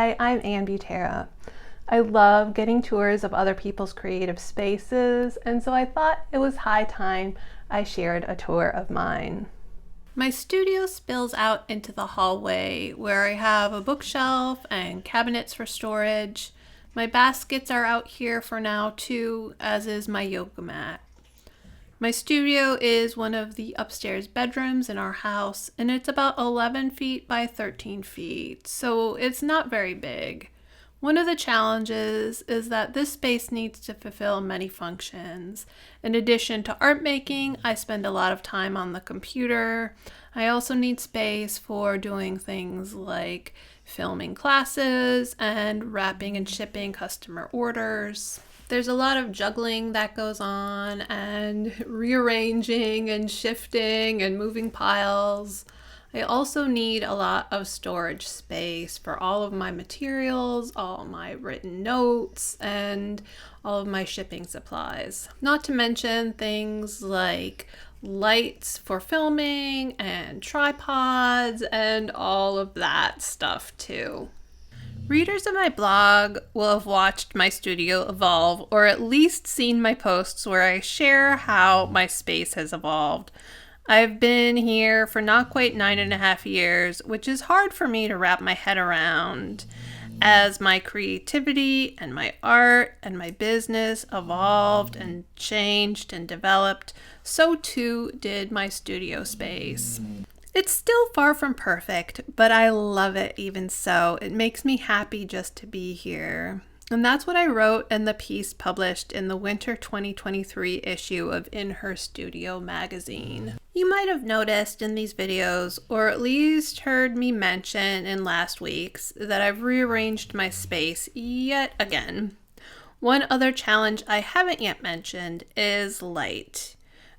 Hi, I'm Ann Butera. I love getting tours of other people's creative spaces, and so I thought it was high time I shared a tour of mine. My studio spills out into the hallway where I have a bookshelf and cabinets for storage. My baskets are out here for now too, as is my yoga mat. My studio is one of the upstairs bedrooms in our house, and it's about 11 feet by 13 feet, so it's not very big. One of the challenges is that this space needs to fulfill many functions. In addition to art making, I spend a lot of time on the computer. I also need space for doing things like filming classes and wrapping and shipping customer orders. There's a lot of juggling that goes on and rearranging and shifting and moving piles. I also need a lot of storage space for all of my materials, all my written notes, and all of my shipping supplies. Not to mention things like lights for filming and tripods and all of that stuff too. Readers of my blog will have watched my studio evolve, or at least seen my posts where I share how my space has evolved. I've been here for not quite 9.5 years, which is hard for me to wrap my head around. As my creativity and my art and my business evolved and changed and developed, so too did my studio space. It's still far from perfect, but I love it even so. It makes me happy just to be here. And that's what I wrote in the piece published in the winter 2023 issue of In Her Studio magazine. You might have noticed in these videos, or at least heard me mention in last week's, that I've rearranged my space yet again. One other challenge I haven't yet mentioned is light.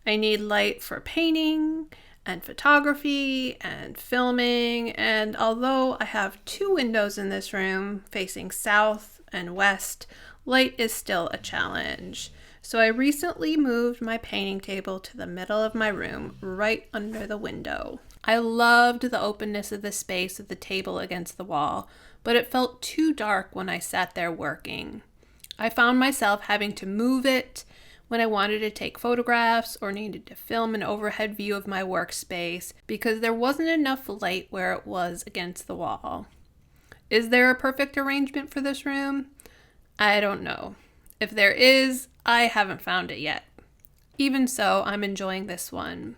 I need light for painting and photography and filming, and although I have 2 windows in this room facing south and west, light is still a challenge. So I recently moved my painting table to the middle of my room, right under the window. I loved the openness of the space of the table against the wall, but it felt too dark when I sat there working. I found myself having to move it when I wanted to take photographs or needed to film an overhead view of my workspace because there wasn't enough light where it was against the wall. Is there a perfect arrangement for this room? I don't know. If there is, I haven't found it yet. Even so, I'm enjoying this one.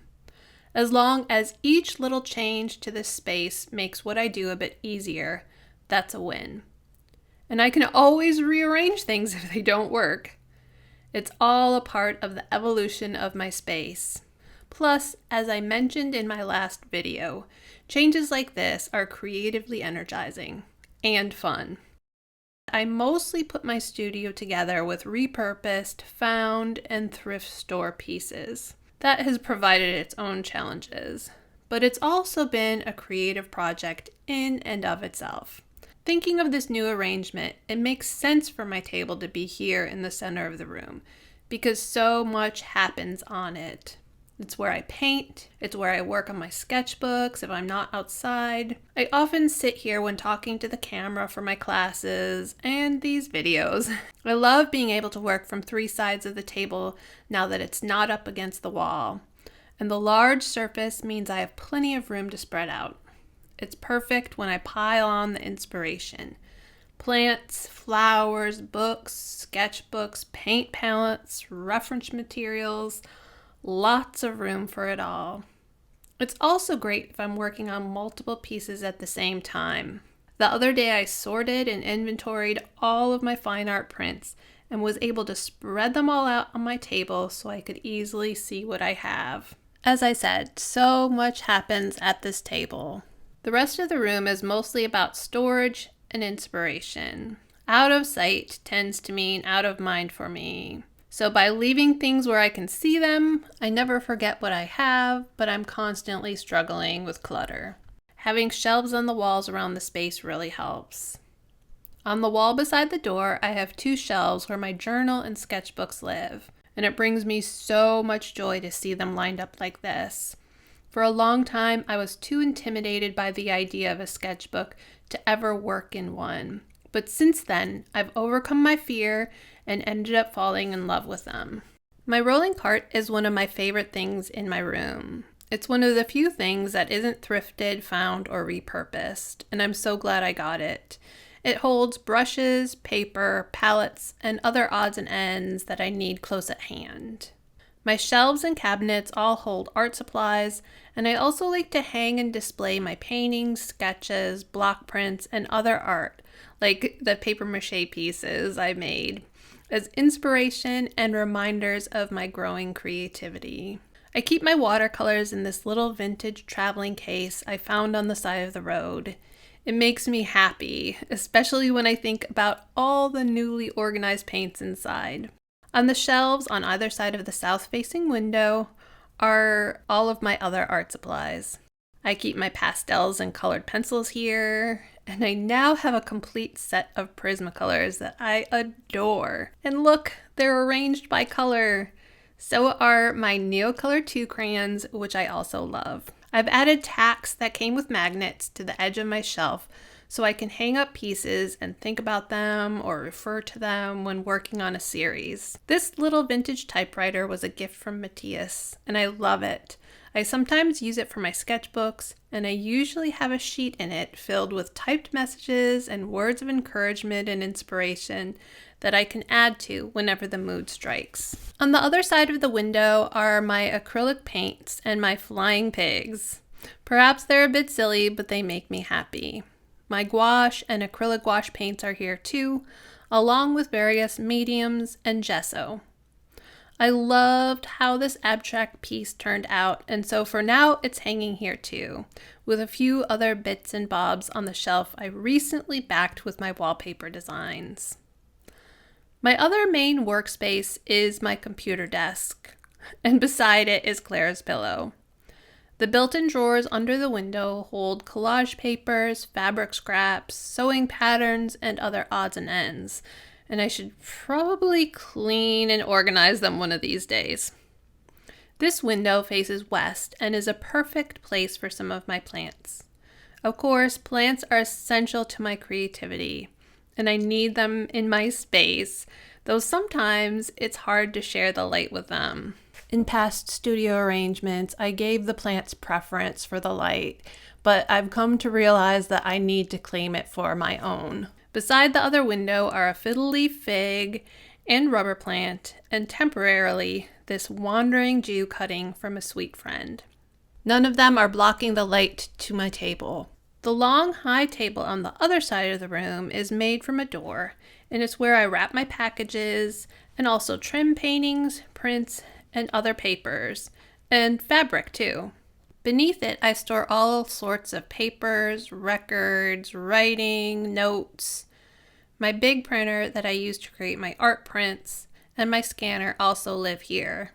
As long as each little change to this space makes what I do a bit easier, that's a win. And I can always rearrange things if they don't work. It's all a part of the evolution of my space. Plus, as I mentioned in my last video, changes like this are creatively energizing and fun. I mostly put my studio together with repurposed, found, and thrift store pieces. That has provided its own challenges, but it's also been a creative project in and of itself. Thinking of this new arrangement, it makes sense for my table to be here in the center of the room because so much happens on it. It's where I paint, it's where I work on my sketchbooks if I'm not outside. I often sit here when talking to the camera for my classes and these videos. I love being able to work from 3 sides of the table now that it's not up against the wall. And the large surface means I have plenty of room to spread out. It's perfect when I pile on the inspiration. Plants, flowers, books, sketchbooks, paint palettes, reference materials, lots of room for it all. It's also great if I'm working on multiple pieces at the same time. The other day I sorted and inventoried all of my fine art prints and was able to spread them all out on my table so I could easily see what I have. As I said, so much happens at this table. The rest of the room is mostly about storage and inspiration. Out of sight tends to mean out of mind for me. So by leaving things where I can see them, I never forget what I have, but I'm constantly struggling with clutter. Having shelves on the walls around the space really helps. On the wall beside the door, I have 2 shelves where my journal and sketchbooks live, and it brings me so much joy to see them lined up like this. For a long time, I was too intimidated by the idea of a sketchbook to ever work in one. But since then, I've overcome my fear and ended up falling in love with them. My rolling cart is one of my favorite things in my room. It's one of the few things that isn't thrifted, found, or repurposed, and I'm so glad I got it. It holds brushes, paper, palettes, and other odds and ends that I need close at hand. My shelves and cabinets all hold art supplies, and I also like to hang and display my paintings, sketches, block prints, and other art, like the papier-mâché pieces I made, as inspiration and reminders of my growing creativity. I keep my watercolors in this little vintage traveling case I found on the side of the road. It makes me happy, especially when I think about all the newly organized paints inside. On the shelves on either side of the south-facing window are all of my other art supplies. I keep my pastels and colored pencils here, and I now have a complete set of Prismacolors that I adore. And look, they're arranged by color. So are my Neocolor 2 crayons, which I also love. I've added tacks that came with magnets to the edge of my shelf so I can hang up pieces and think about them or refer to them when working on a series. This little vintage typewriter was a gift from Matthias, and I love it. I sometimes use it for my sketchbooks, and I usually have a sheet in it filled with typed messages and words of encouragement and inspiration that I can add to whenever the mood strikes. On the other side of the window are my acrylic paints and my flying pigs. Perhaps they're a bit silly, but they make me happy. My gouache and acrylic gouache paints are here too, along with various mediums and gesso. I loved how this abstract piece turned out, and so for now it's hanging here too, with a few other bits and bobs on the shelf I recently backed with my wallpaper designs. My other main workspace is my computer desk, and beside it is Claire's pillow. The built-in drawers under the window hold collage papers, fabric scraps, sewing patterns, and other odds and ends, and I should probably clean and organize them one of these days. This window faces west and is a perfect place for some of my plants. Of course, plants are essential to my creativity, and I need them in my space, though sometimes it's hard to share the light with them. In past studio arrangements, I gave the plants preference for the light, but I've come to realize that I need to claim it for my own. Beside the other window are a fiddle leaf fig and rubber plant, and temporarily, this wandering Jew cutting from a sweet friend. None of them are blocking the light to my table. The long, high table on the other side of the room is made from a door, and it's where I wrap my packages and also trim paintings, prints, and other papers, and fabric too. Beneath it, I store all sorts of papers, records, writing, notes. My big printer that I use to create my art prints, and my scanner also live here.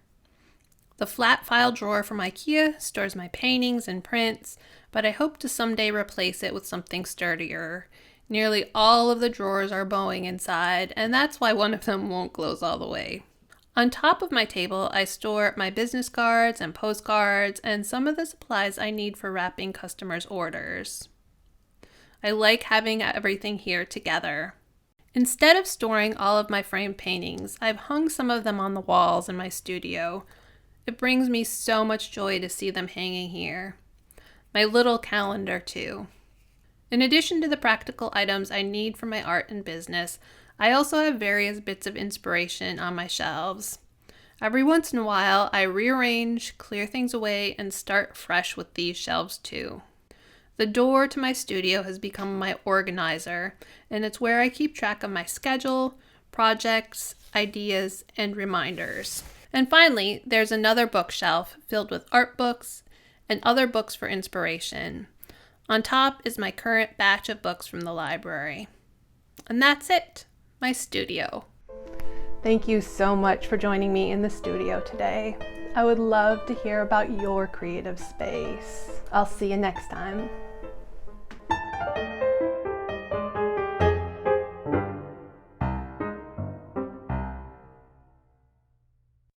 The flat file drawer from IKEA stores my paintings and prints, but I hope to someday replace it with something sturdier. Nearly all of the drawers are bowing inside, and that's why one of them won't close all the way. On top of my table, I store my business cards and postcards and some of the supplies I need for wrapping customers' orders. I like having everything here together. Instead of storing all of my framed paintings, I've hung some of them on the walls in my studio. It brings me so much joy to see them hanging here. My little calendar too. In addition to the practical items I need for my art and business, I also have various bits of inspiration on my shelves. Every once in a while, I rearrange, clear things away, and start fresh with these shelves too. The door to my studio has become my organizer, and it's where I keep track of my schedule, projects, ideas, and reminders. And finally, there's another bookshelf filled with art books and other books for inspiration. On top is my current batch of books from the library. And that's it. My studio. Thank you so much for joining me in the studio today. I would love to hear about your creative space. I'll see you next time.